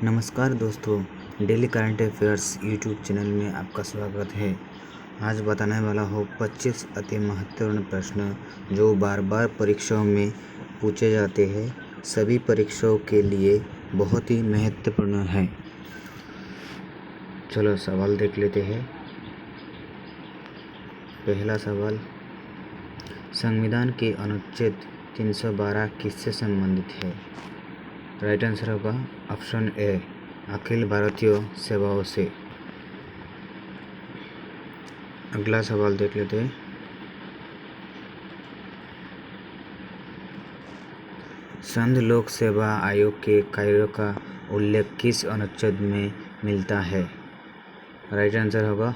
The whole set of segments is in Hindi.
नमस्कार दोस्तों, daily current affairs YouTube channel में आपका स्वागत है। आज बताने वाला हूँ 25 अति महत्वपूर्ण प्रश्न जो बार बार परीक्षाओं में पूछे जाते हैं। सभी परीक्षाओं के लिए बहुत ही महत्वपूर्ण है। चलो सवाल देख लेते हैं। पहला सवाल, संविधान के अनुच्छेद 312 किससे संबंधित है? राइट आंसर होगा ऑप्शन ए, अखिल भारतीय सेवाओं से। अगला सवाल देख लेते हैं। संघ लोक सेवा आयोग के कार्यों का उल्लेख किस अनुच्छेद में मिलता है? राइट आंसर होगा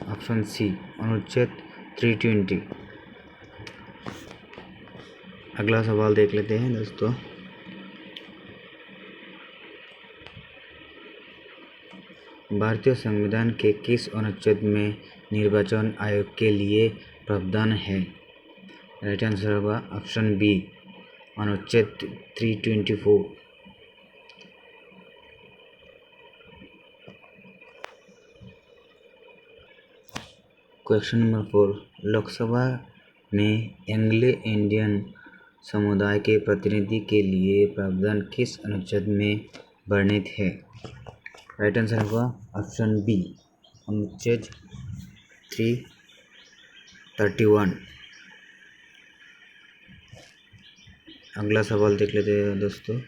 ऑप्शन सी, अनुच्छेद 320। अगला सवाल देख लेते हैं दोस्तों। भारतीय संविधान के किस अनुच्छेद में निर्वाचन आयोग के लिए प्रावधान है? राइट आंसर होगा ऑप्शन बी, अनुच्छेद 324। क्वेश्चन नंबर 4, लोकसभा में एंग्लो इंडियन समुदाय के प्रतिनिधि के लिए प्रावधान किस अनुच्छेद में वर्णित है? राइट आंसर होगा ऑप्शन बी, अनुच्छेद 331। अगला सवाल देख लेते हैं दोस्तों।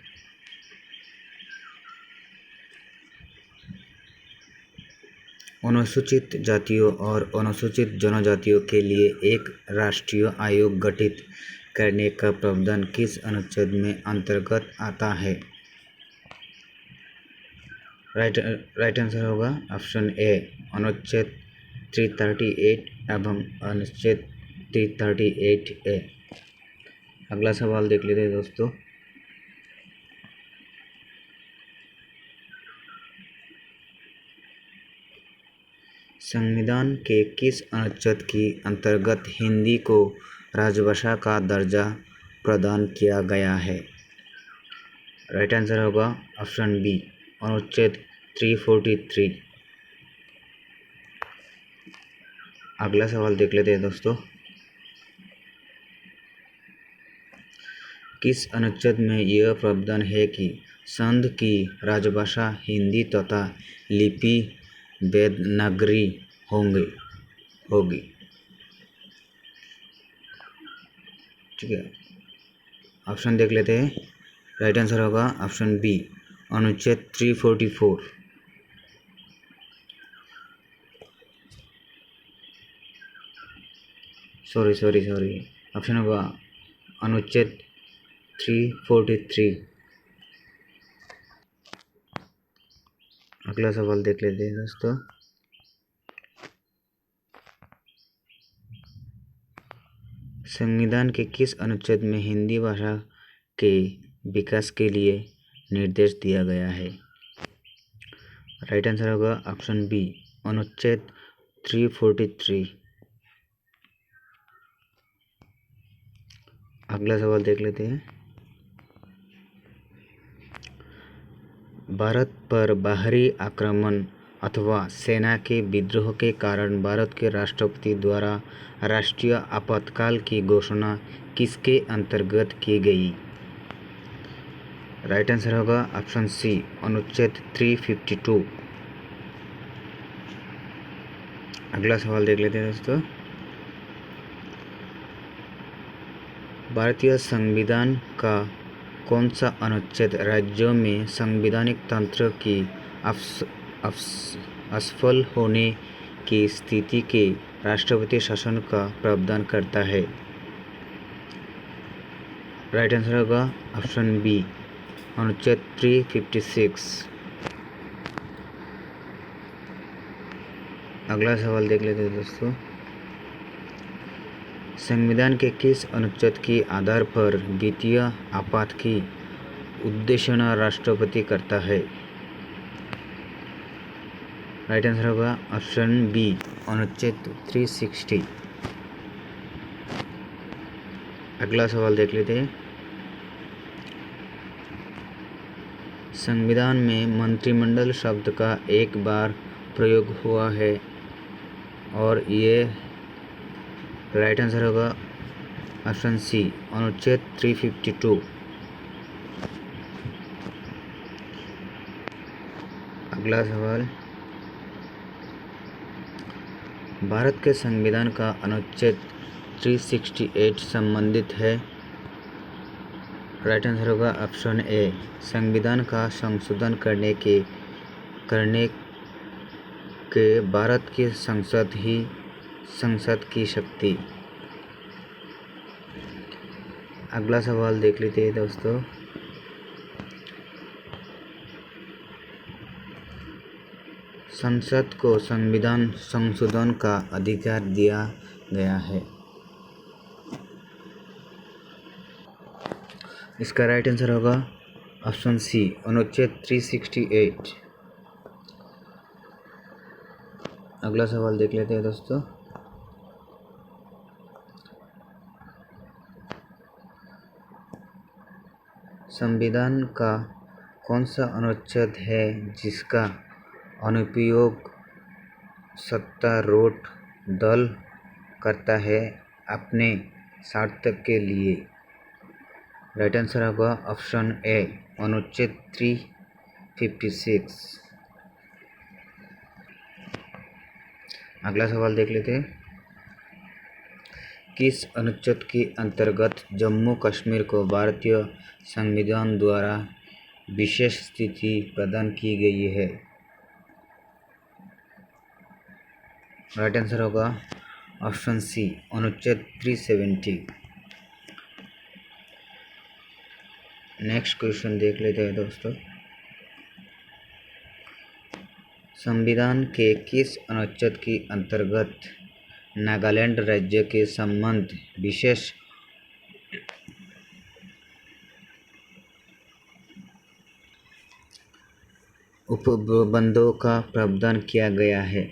अनुसूचित जातियों और अनुसूचित जनजातियों के लिए एक राष्ट्रीय आयोग गठित करने का प्रावधान किस अनुच्छेद में अंतर्गत आता है? राइट आंसर होगा ऑप्शन ए, अनुच्छेद 338 एवं अनुच्छेद 338A। अगला सवाल देख लेते हैं दोस्तों। संविधान के किस अनुच्छेद के अंतर्गत हिंदी को राजभाषा का दर्जा प्रदान किया गया है? राइट आंसर होगा ऑप्शन बी, अनुच्छेद 343। अगला सवाल देख लेते हैं दोस्तों। किस अनुच्छेद में यह प्रावधान है कि संघ की राजभाषा हिंदी तथा लिपि देवनागरी होगी? ठीक है, ऑप्शन देख लेते हैं। राइट आंसर होगा ऑप्शन बी, अनुच्छेद 344। सॉरी ऑप्शन होगा अनुच्छेद 343। अगला सवाल देख लेते हैं दोस्तों। संविधान के किस अनुच्छेद में हिंदी भाषा के विकास के लिए निर्देश दिया गया है? राइट आंसर होगा ऑप्शन बी, अनुच्छेद 343। अगला सवाल देख लेते हैं। भारत पर बाहरी आक्रमण अथवा सेना के विद्रोह के कारण भारत के राष्ट्रपति द्वारा राष्ट्रीय आपातकाल की घोषणा किसके अंतर्गत की गई? राइट आंसर होगा ऑप्शन सी, अनुच्छेद 352। अगला सवाल देख लेते हैं दोस्तों। भारतीय संविधान का कौन सा अनुच्छेद राज्यों में संवैधानिक तंत्र की असफल होने की स्थिति के राष्ट्रपति शासन का प्रावधान करता है? राइट आंसर होगा ऑप्शन बी, अनुच्छेद 356। अगला सवाल देख लेते हैं दोस्तों। संविधान के किस अनुच्छेद के आधार पर द्वितीय आपात की उद्घोषणा राष्ट्रपति करता है? राइट आंसर होगा ऑप्शन बी, अनुच्छेद 360। अगला सवाल देख लेते हैं। संविधान में मंत्रिमंडल शब्द का एक बार प्रयोग हुआ है और ये राइट आंसर होगा ऑप्शन सी, अनुच्छेद 352। अगला सवाल, भारत के संविधान का अनुच्छेद 368 संबंधित है। राइट आंसर होगा ऑप्शन ए, संविधान का संशोधन करने के भारत की संसद की शक्ति। अगला सवाल देख लेते हैं दोस्तों, संसद को संविधान संशोधन का अधिकार दिया गया है। इसका राइट आंसर होगा ऑप्शन सी, अनुच्छेद 368। अगला सवाल देख लेते हैं दोस्तों, संविधान का कौन सा अनुच्छेद है जिसका अनुप्रयोग सत्तारूढ़ दल करता है अपने स्वार्थ के लिए? राइट आंसर होगा ऑप्शन ए, अनुच्छेद 356। अगला सवाल देख लेते हैं, किस अनुच्छेद के अंतर्गत जम्मू कश्मीर को भारतीय संविधान द्वारा विशेष स्थिति प्रदान की गई है? राइट आंसर होगा ऑप्शन सी, अनुच्छेद 370। नेक्स्ट क्वेश्चन देख लेते हैं दोस्तों, संविधान के किस अनुच्छेद के अंतर्गत नागालैंड राज्य के संबंध विशेष उपबंधों का प्रावधान किया गया है?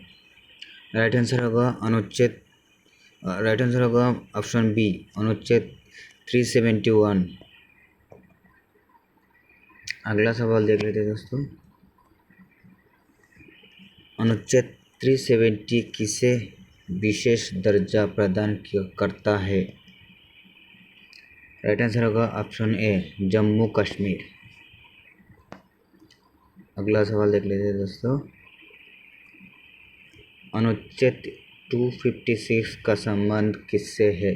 राइट आंसर होगा ऑप्शन बी, अनुच्छेद 371। अगला सवाल देख लेते हैं दोस्तों, अनुच्छेद 370 किसे विशेष दर्जा प्रदान करता है? राइट आंसर होगा ऑप्शन ए, जम्मू कश्मीर। अगला सवाल देख लेते हैं दोस्तों, अनुच्छेद 256 का संबंध किससे है?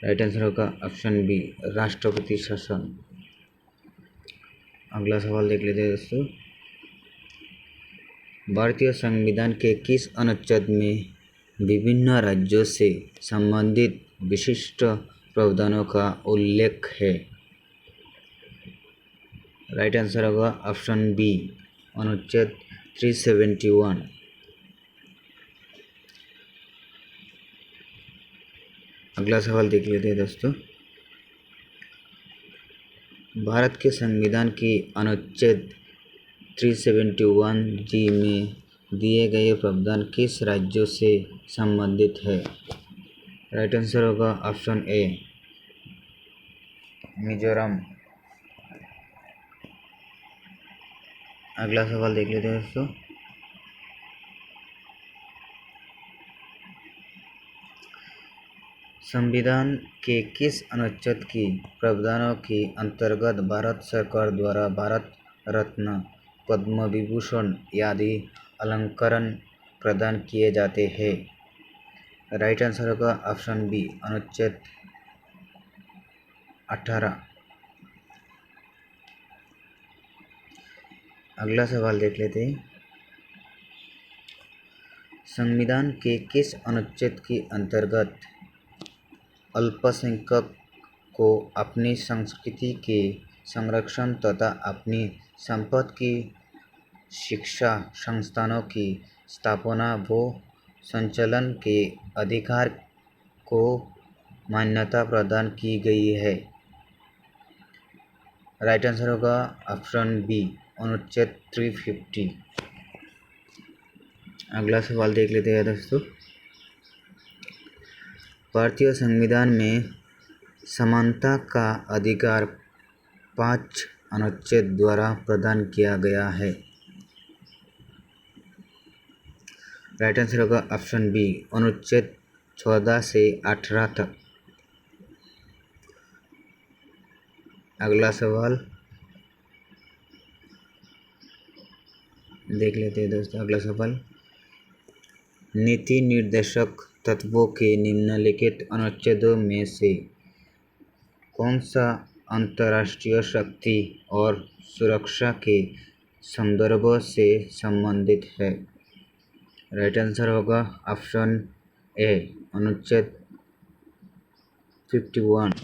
राइट आंसर होगा ऑप्शन बी, राष्ट्रपति शासन। अगला सवाल देख लेते हैं दोस्तों, भारतीय संविधान के किस अनुच्छेद में विभिन्न राज्यों से संबंधित विशिष्ट प्रावधानों का उल्लेख है? राइट आंसर होगा ऑप्शन बी, अनुच्छेद 371। अगला सवाल देख लेते हैं दोस्तों, भारत के संविधान की अनुच्छेद 371 जी में दिए गए प्रावधान किस राज्यों से संबंधित है? राइट आंसर होगा ऑप्शन ए, मिजोरम। अगला सवाल देख लेते हैं दोस्तों, संविधान के किस अनुच्छेद की प्रावधानों के अंतर्गत भारत सरकार द्वारा भारत रत्न, पद्म विभूषण आदि अलंकरण प्रदान किए जाते हैं? राइट आंसर होगा ऑप्शन बी, अनुच्छेद 18। अगला सवाल देख लेते हैं, संविधान के किस अनुच्छेद के अंतर्गत अल्पसंख्यक को अपनी संस्कृति के संरक्षण तथा अपनी संपत्ति की शिक्षा संस्थानों की स्थापना व संचालन के अधिकार को मान्यता प्रदान की गई है? राइट आंसर होगा ऑप्शन बी, अनुच्छेद 350। अगला सवाल देख लेते हैं दोस्तों, भारतीय संविधान में समानता का अधिकार 5 अनुच्छेद द्वारा प्रदान किया गया है। राइट आंसर होगा ऑप्शन बी, अनुच्छेद 14 से 18 तक। अगला सवाल देख लेते हैं दोस्तों। अगला सवाल, नीति निर्देशक तत्वों के निम्नलिखित अनुच्छेदों में से कौन सा अंतर्राष्ट्रीय शक्ति और सुरक्षा के संदर्भ से संबंधित है? राइट आंसर होगा ऑप्शन ए, अनुच्छेद 51।